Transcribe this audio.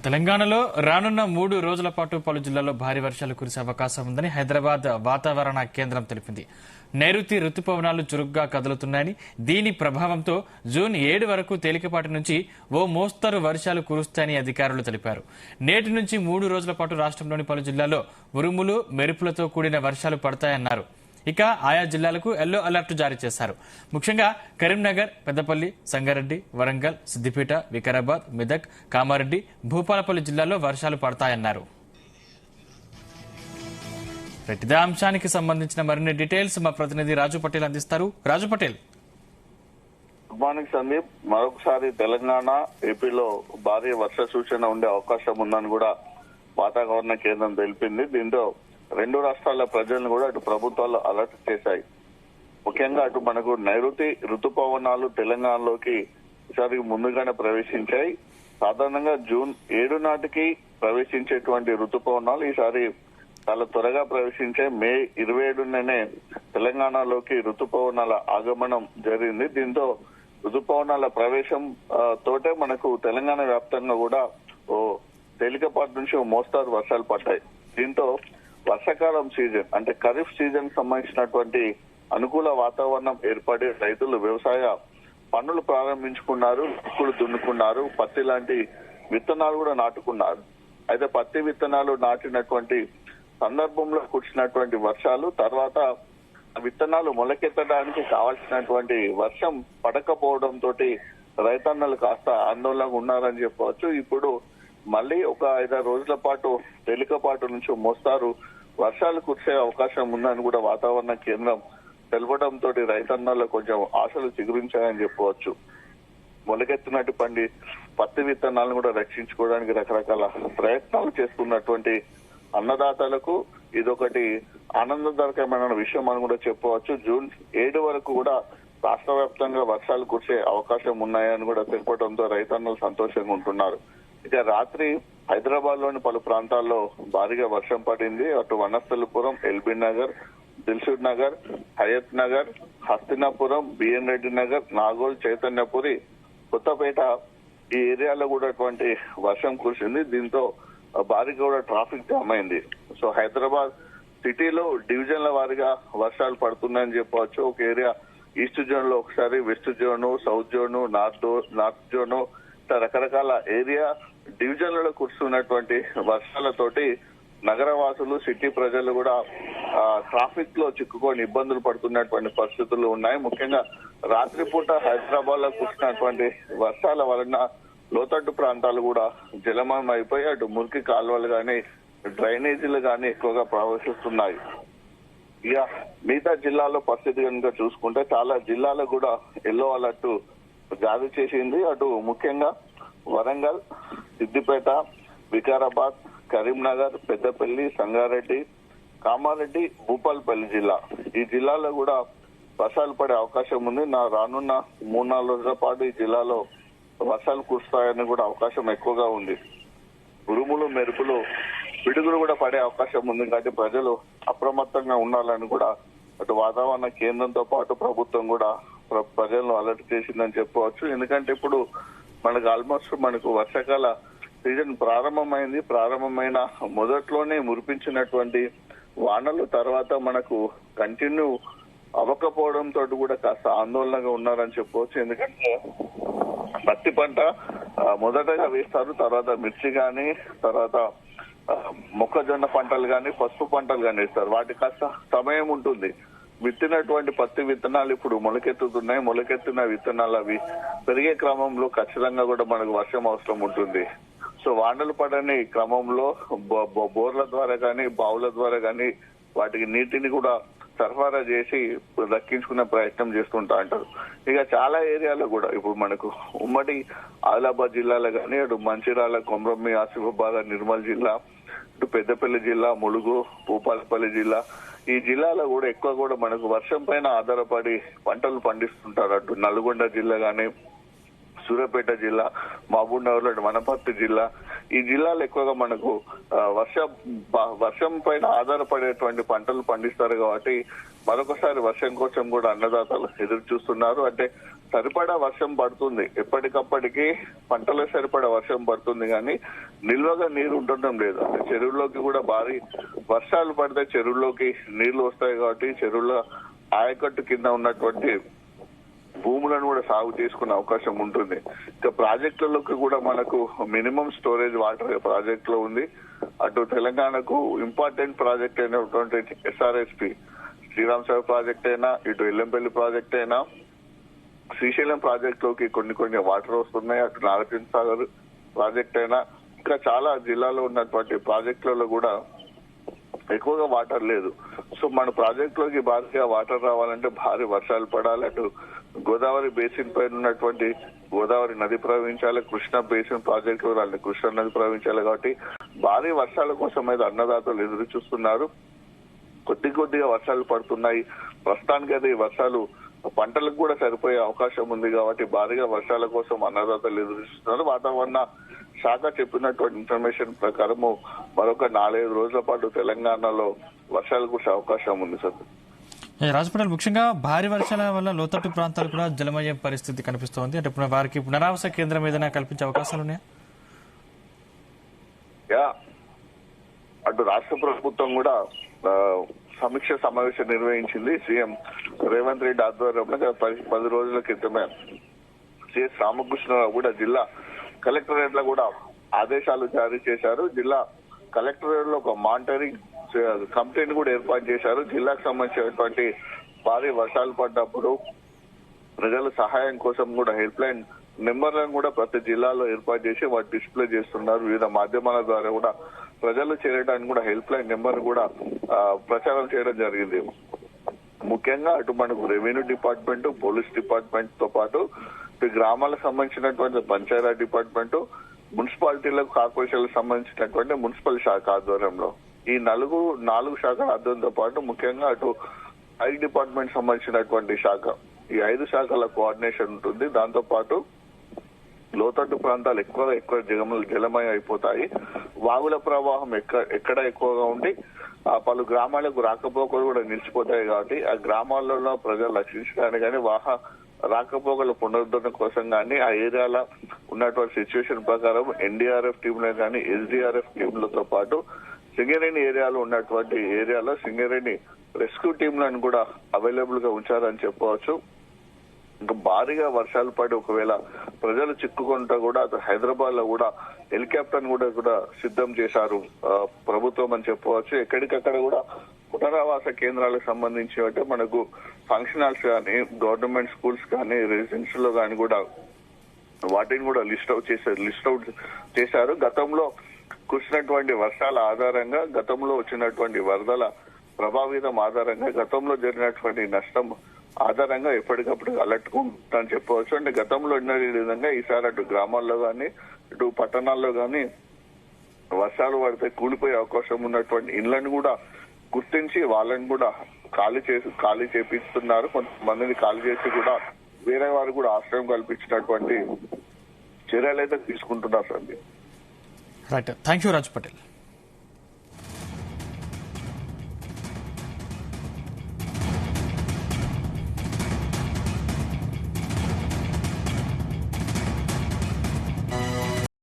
తెలంగాణలో రానున్న 3 రోజుల పాటు పలు జిల్లాల్లో భారీ వర్షాలు కురిసే అవకాశం ఉందని హైదరాబాద్ వాతావరణ కేంద్రం తెలిపింది. నైరుతి రుతుపవనాలు చురుగ్గా కదులుతున్నాయని, దీని ప్రభావంతో జూన్ 7 వరకు తేలికపాటి నుంచి ఓ మోస్తరు వర్షాలు కురుస్తాయని అధికారులు తెలిపారు. నేటి నుంచి 3 రోజుల పాటు రాష్ట్రంలోని పలు జిల్లాల్లో ఉరుములు, మెరుపులతో కూడిన వర్షాలు పడతాయన్నారు. ఇక ఆయా జిల్లాలకు ఎల్లో అలర్ట్ జారీ చేశారు. ముఖ్యంగా కరీంనగర్, పెద్దపల్లి, సంగారెడ్డి, వరంగల్, సిద్దిపేట, వికారాబాద్, మెదక్, కామారెడ్డి, భూపాలపల్లి జిల్లాల్లో వర్షాలు పడతాయన్నారు. ఇదే అంశానికి సంబంధించిన మరిన్ని డీటెయిల్స్ మా ప్రతినిధి రాజు పటేల్ అందిస్తారు. రాజు పటేల్. Good morning Sandeep. మరొకసారి తెలంగాణ, ఏపీలో భారీ వర్ష సూచన ఉండే అవకాశం ఉందని కూడా వాతావరణ కేంద్రం తెలిపింది. దీంతో రెండు రాష్ట్రాల ప్రజలను కూడా అటు ప్రభుత్వాలు అలర్ట్ చేశాయి. ముఖ్యంగా అటు మనకు నైరుతి రుతుపవనాలు తెలంగాణలోకి ఈసారి ముందుగానే ప్రవేశించాయి. సాధారణంగా జూన్ 7 నాటికి ప్రవేశించేటువంటి రుతుపవనాలు ఈసారి చాలా త్వరగా ప్రవేశించాయి. మే 27 తెలంగాణలోకి రుతుపవనాల ఆగమనం జరిగింది. దీంతో రుతుపవనాల ప్రవేశం తోటే మనకు తెలంగాణ వ్యాప్తంగా కూడా ఓ తేలికపాటి నుంచి ఓ మోస్తారు వర్షాలు పడ్డాయి. దీంతో వర్షాకాలం సీజన్ అంటే ఖరీఫ్ సీజన్ సంబంధించినటువంటి అనుకూల వాతావరణం ఏర్పడి రైతులు వ్యవసాయ పనులు ప్రారంభించుకున్నారు, దిక్కులు దున్నుకున్నారు, పత్తి లాంటి విత్తనాలు కూడా నాటుకున్నారు. అయితే పత్తి విత్తనాలు నాటినటువంటి సందర్భంలో కురిసినటువంటి వర్షాలు తర్వాత విత్తనాలు మొలకెత్తడానికి కావాల్సినటువంటి వర్షం పడకపోవడంతో రైతన్నలు కాస్త ఆందోళనగా ఉన్నారని చెప్పవచ్చు. ఇప్పుడు మళ్ళీ ఒక 5-6 రోజుల పాటు తేలికపాటు నుంచి మోస్తారు వర్షాలు కురిసే అవకాశం ఉందని కూడా వాతావరణ కేంద్రం తెలపడంతో రైతన్నలు కొంచెం ఆశలు చిగురించాయని చెప్పవచ్చు. మొలకెత్తినటువంటి పత్తి విత్తనాలను కూడా రక్షించుకోవడానికి రకరకాల ప్రయత్నాలు చేస్తున్నటువంటి అన్నదాతలకు ఇదొకటి ఆనందదాయకమైన విషయం అని కూడా చెప్పవచ్చు. జూన్ 7 వరకు కూడా రాష్ట్ర వ్యాప్తంగా వర్షాలు కురిసే అవకాశం ఉన్నాయని కూడా తెలపడంతో రైతన్నలు సంతోషంగా ఉంటున్నారు. ఇక రాత్రి హైదరాబాద్ లోని పలు ప్రాంతాల్లో భారీగా వర్షం పడింది. అటు వనస్థలిపురం, ఎల్బీ నగర్, దిల్సుఖ్ నగర్, హయత్ నగర్, హస్తినాపురం, బిఎన్ రెడ్డి నగర్, నాగోల్, చైతన్యపురి, కొత్తపేట ఈ ఏరియాలో కూడా అటువంటి వర్షం కురిసింది. దీంతో భారీగా కూడా ట్రాఫిక్ జామ్ అయింది. సో హైదరాబాద్ సిటీలో డివిజన్ల వారీగా వర్షాలు పడుతున్నాయని చెప్పవచ్చు. ఒక ఏరియా ఈస్ట్ జోన్ లో ఒకసారి, west zone, south zone, north zone, రకరకాల ఏరియా డివిజన్లలో కురుస్తున్నటువంటి వర్షాలతోటి నగరవాసులు, సిటీ ప్రజలు కూడా ట్రాఫిక్ లో చిక్కుకొని ఇబ్బందులు పడుతున్నటువంటి పరిస్థితులు ఉన్నాయి. ముఖ్యంగా రాత్రిపూట హైదరాబాద్ లో కురిసినటువంటి వర్షాల వలన లోతట్టు ప్రాంతాలు కూడా జలమయం అయిపోయి అటు మురికి కాలువలు గాని, డ్రైనేజీలు గాని ఎక్కువగా ప్రవహిస్తున్నాయి. ఇక మిగతా జిల్లాలో పరిస్థితి కనుక చూసుకుంటే చాలా జిల్లాలకు కూడా ఎల్లో అలర్ట్ జారీ చేసింది. అటు ముఖ్యంగా వరంగల్, సిద్దిపేట, వికారాబాద్, కరీంనగర్, పెద్దపల్లి, సంగారెడ్డి, కామారెడ్డి, భూపాలపల్లి జిల్లా ఈ జిల్లాలో కూడా వర్షాలు పడే అవకాశం ఉంది. రానున్న 3-4 రోజుల పాటు ఈ జిల్లాలో వర్షాలు కురుస్తాయని కూడా అవకాశం ఎక్కువగా ఉంది. ఉరుములు, మెరుపులు, పిడుగులు కూడా పడే అవకాశం ఉంది. కాబట్టి ప్రజలు అప్రమత్తంగా ఉండాలని కూడా అటు వాతావరణ కేంద్రంతో పాటు ప్రభుత్వం కూడా ప్రజలను అలర్ట్ చేసిందని చెప్పవచ్చు. ఎందుకంటే ఇప్పుడు మనకు ఆల్మోస్ట్ వర్షాకాల సీజన్ ప్రారంభమైన మొదట్లోనే మురిపించినటువంటి వానలు తర్వాత మనకు కంటిన్యూ అవ్వకపోవడంతో కూడా కాస్త ఆందోళనగా ఉన్నారని చెప్పవచ్చు. ఎందుకంటే పత్తి పంట మొదటగా వేస్తారు, తర్వాత మిర్చి గాని, తర్వాత మొక్కజొన్న పంటలు గాని, పసుపు పంటలు గాని వేస్తారు. వాటికి కాస్త సమయం ఉంటుంది. విత్తినటువంటి పత్తి విత్తనాలు ఇప్పుడు మొలకెత్తుతున్నాయి. మొలకెత్తిన విత్తనాలు అవి పెరిగే క్రమంలో ఖచ్చితంగా కూడా మనకు వర్షం అవసరం ఉంటుంది. సో వానలు పడని క్రమంలో బోర్ల ద్వారా గాని, బావుల ద్వారా గాని వాటికి నీటిని కూడా సరఫరా చేసి దక్కించుకునే ప్రయత్నం చేస్తుంటా అంటారు. ఇక చాలా ఏరియాలో కూడా ఇప్పుడు మనకు ఉమ్మడి ఆదిలాబాద్ జిల్లాలో గాని, అటు మంచిర్యాల, కొమరంభీం, ఆసిఫాబాద్, నిర్మల్ జిల్లా, ఇటు పెద్దపల్లి జిల్లా, ములుగు, భూపాలపల్లి జిల్లా ఈ జిల్లాలో కూడా ఎక్కువ కూడా మనకు వర్షం పైన ఆధారపడి పంటలు పండిస్తుంటారు. అటు నల్గొండ జిల్లా గాని, సూర్యాపేట జిల్లా, మహబూబ్ నగర్, వనపర్తి జిల్లా ఈ జిల్లాలో ఎక్కువగా మనకు వర్షం పైన ఆధారపడేటువంటి పంటలు పండిస్తారు. కాబట్టి మరొకసారి వర్షం కోసం కూడా అన్నదాతలు ఎదురు చూస్తున్నారు. అంటే సరిపడా వర్షం పడుతుంది, ఎప్పటికప్పటికి పంటలకు సరిపడా వర్షం పడుతుంది, కానీ నిల్వగా నీరు ఉండటం లేదు. అంటే చెరువుల్లోకి కూడా భారీ వర్షాలు పడితే చెరువుల్లోకి నీళ్లు వస్తాయి కాబట్టి చెరువుల ఆయకట్టు కింద ఉన్నటువంటి భూములను కూడా సాగు చేసుకునే అవకాశం ఉంటుంది. ఇక ప్రాజెక్టులలోకి కూడా మనకు మినిమం స్టోరేజ్ వాటర్ ప్రాజెక్ట్ లో ఉంది. అటు తెలంగాణకు ఇంపార్టెంట్ ప్రాజెక్ట్ అయినటువంటి SRSP శ్రీరామ్ సాగర్ ప్రాజెక్ట్ అయినా, ఇటు ఎల్లంపల్లి ప్రాజెక్ట్ అయినా, శ్రీశైలం ప్రాజెక్ట్ లోకి కొన్ని వాటర్ వస్తున్నాయి. అటు నాగార్జున సాగర్ ప్రాజెక్ట్ అయినా, ఇంకా చాలా జిల్లాలో ఉన్నటువంటి ప్రాజెక్టులలో కూడా ఎక్కువగా వాటర్ లేదు. సో మన ప్రాజెక్ట్ లోకి భారీగా వాటర్ రావాలంటే భారీ వర్షాలు పడాలి. అటు గోదావరి బేసిన్ పైన ఉన్నటువంటి గోదావరి నది ప్రవహించాలి, కృష్ణా బేసిన్ ప్రాజెక్ట్ లో కృష్ణా నది ప్రవహించాలి. కాబట్టి భారీ వర్షాల కోసం అయితే అన్నదాతలు ఎదురు చూస్తున్నారు. కొద్దిగా వర్షాలు పడుతున్నాయి. ప్రస్తుతానికి అయితే ఈ వర్షాలు పంటలకు కూడా సరిపోయే అవకాశం ఉంది కాబట్టి భారీగా వర్షాల కోసం అన్నదాతలు ఎదురు చూస్తున్నారు. వాతావరణ శాఖ చెప్పినటువంటి ఇన్ఫర్మేషన్ ప్రకారము మరొక 4-5 రోజుల పాటు తెలంగాణలో వర్షాలు కురిసే అవకాశం ఉంది సార్. రాజపటేల్, ముఖ్యంగా భారీ వర్షాల వల్ల లోతట్టు ప్రాంతాలు కూడా జలమయ్యే పరిస్థితి కనిపిస్తోంది. అంటే ఇప్పుడు వారికి పునరావాస కేంద్రం ఏదైనా కల్పించే అవకాశాలు ఉన్నాయా? అటు రాష్ట్ర ప్రభుత్వం కూడా సమీక్ష సమావేశం నిర్వహించింది. సీఎం రేవంత్ రెడ్డి ఆధ్వర్యంలో 10 రోజుల క్రితమే సిఎస్ రామకృష్ణరావు కూడా జిల్లా కలెక్టరేట్ లో కూడా ఆదేశాలు జారీ చేశారు. జిల్లా కలెక్టరేట్ లో ఒక మానిటరింగ్ కమిటీని కూడా ఏర్పాటు చేశారు. జిల్లాకు సంబంధించినటువంటి భారీ వర్షాలు పడ్డప్పుడు ప్రజల సహాయం కోసం కూడా హెల్ప్ లైన్ నెంబర్లను కూడా ప్రతి జిల్లాలో ఏర్పాటు చేసి వాటి డిస్ప్లే చేస్తున్నారు. వివిధ మాధ్యమాల ద్వారా కూడా ప్రజలు చేరడానికి కూడా హెల్ప్ లైన్ నెంబర్ కూడా ప్రచారం చేయడం జరిగింది. ముఖ్యంగా అటు మనకు రెవెన్యూ డిపార్ట్మెంట్, పోలీస్ డిపార్ట్మెంట్ తో పాటు ఇటు గ్రామాలకు సంబంధించినటువంటి పంచాయతీ డిపార్ట్మెంట్, మున్సిపాలిటీలకు కార్పొరేషన్లకు సంబంధించినటువంటి మున్సిపల్ శాఖ ఆధ్వర్యంలో ఈ 4 శాఖల ఆధ్వర్యంతో పాటు ముఖ్యంగా అటు 5 డిపార్ట్మెంట్ సంబంధించినటువంటి శాఖ, ఈ 5 శాఖల కోఆర్డినేషన్ ఉంటుంది. దాంతో పాటు లోతట్టు ప్రాంతాలు ఎక్కువ జలమయం అయిపోతాయి. వాగుల ప్రవాహం ఎక్కడ ఎక్కువగా ఉండి పలు గ్రామాలకు రాకపోకలు కూడా నిలిచిపోతాయి. కాబట్టి ఆ గ్రామాలలో ప్రజలు రక్షించడానికి కానీ రాకపోకల పునరుద్ధరణ కోసం కానీ ఆ ఏరియాలో ఉన్నటువంటి సిచ్యువేషన్ ప్రకారం ఎన్డీఆర్ఎఫ్ టీంలు కానీ ఎస్డీఆర్ఎఫ్ టీంలతో పాటు సింగరేణి ఏరియాలో ఉన్నటువంటి ఏరియాలో సింగరేణి రెస్క్యూ టీంలను కూడా అవైలబుల్ గా ఉంచారని చెప్పవచ్చు. ఇంకా భారీగా వర్షాలు పడి ఒకవేళ ప్రజలు చిక్కుకుంటా కూడా హైదరాబాద్ లో కూడా హెలికాప్టర్ కూడా సిద్ధం చేశారు ప్రభుత్వం అని చెప్పవచ్చు. ఎక్కడికక్కడ కూడా పునరావాస కేంద్రాలకు సంబంధించి అంటే మనకు ఫంక్షన్ హాల్స్ కానీ, గవర్నమెంట్ స్కూల్స్ కానీ, రెసిడెన్షియల్ లో కానీ కూడా వాటిని కూడా లిస్ట్ అవుట్ చేశారు. గతంలో కురిసినటువంటి వర్షాల ఆధారంగా, గతంలో వచ్చినటువంటి వరదల ప్రభావితం ఆధారంగా, గతంలో జరిగినటువంటి నష్టం ఆధారంగా ఎప్పటికప్పుడు అలర్ట్ అని చెప్పవచ్చు. అంటే గతంలో ఉన్న విధంగా ఈసారి అటు గ్రామాల్లో కానీ ఇటు పట్టణాల్లో కానీ వర్షాలు పడితే కూలిపోయే అవకాశం ఉన్నటువంటి ఇళ్లను కూడా గుర్తించి వాళ్ళని కూడా ఖాళీ చేపిస్తున్నారు. కొంతమందిని ఖాళీ చేసి కూడా వేరే వారు కూడా ఆశ్రయం కల్పించినటువంటి చర్యలు అయితే తీసుకుంటున్నారు sir. Right, thank you Raj Patel.